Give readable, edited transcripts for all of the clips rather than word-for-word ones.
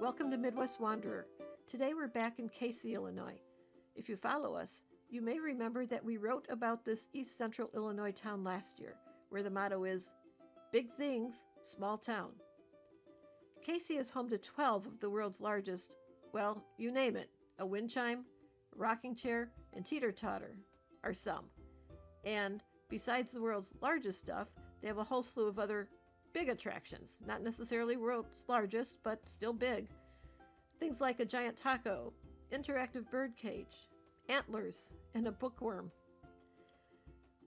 Welcome to Midwest Wanderer. Today we're back in Casey, Illinois. If you follow us, you may remember that we wrote about this East Central Illinois town last year, where the motto is, Big Things, Small Town. Casey is home to 12 of the world's largest, well, you name it, a wind chime, a rocking chair, and teeter-totter are some. And besides the world's largest stuff, they have a whole slew of other big attractions, not necessarily world's largest, but still big. Things like a giant taco, interactive bird cage, antlers, and a bookworm.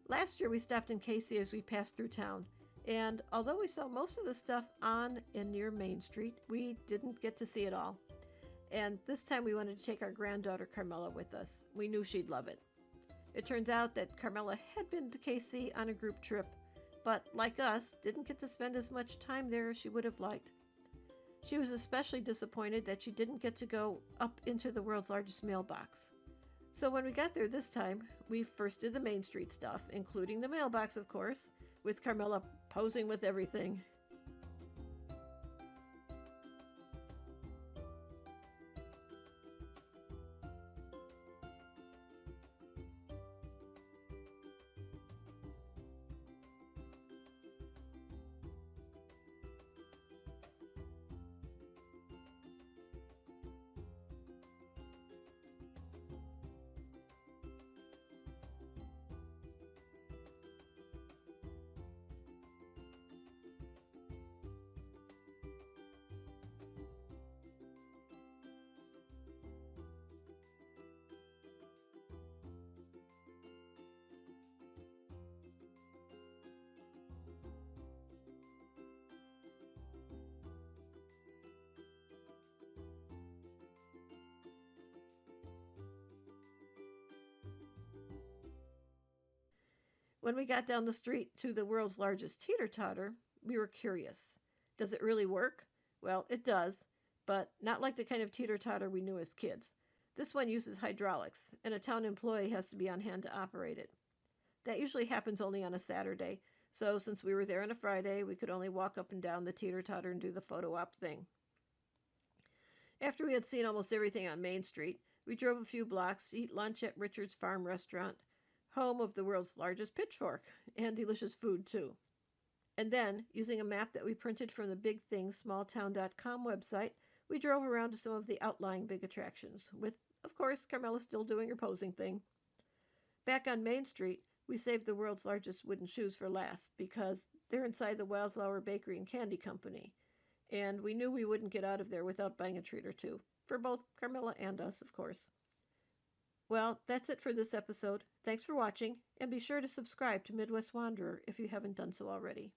Last year we stopped in Casey as we passed through town, and although we saw most of the stuff on and near Main Street, we didn't get to see it all. And this time we wanted to take our granddaughter Carmela with us. We knew she'd love it. It turns out that Carmela had been to Casey on a group trip, but like us, didn't get to spend as much time there as she would have liked. She was especially disappointed that she didn't get to go up into the world's largest mailbox. So when we got there this time, we first did the Main Street stuff, including the mailbox, of course, with Carmela posing with everything. When we got down the street to the world's largest teeter-totter, we were curious. Does it really work? Well, it does, but not like the kind of teeter-totter we knew as kids. This one uses hydraulics, and a town employee has to be on hand to operate it. That usually happens only on a Saturday, so since we were there on a Friday, we could only walk up and down the teeter-totter and do the photo op thing. After we had seen almost everything on Main Street, we drove a few blocks to eat lunch at Richard's Farm Restaurant, home of the world's largest pitchfork, and delicious food, too. And then, using a map that we printed from the BigThingsSmallTown.com website, we drove around to some of the outlying big attractions, with, of course, Carmela still doing her posing thing. Back on Main Street, we saved the world's largest wooden shoes for last, because they're inside the Wildflower Bakery and Candy Company, and we knew we wouldn't get out of there without buying a treat or two, for both Carmela and us, of course. Well, that's it for this episode. Thanks for watching, and be sure to subscribe to Midwest Wanderer if you haven't done so already.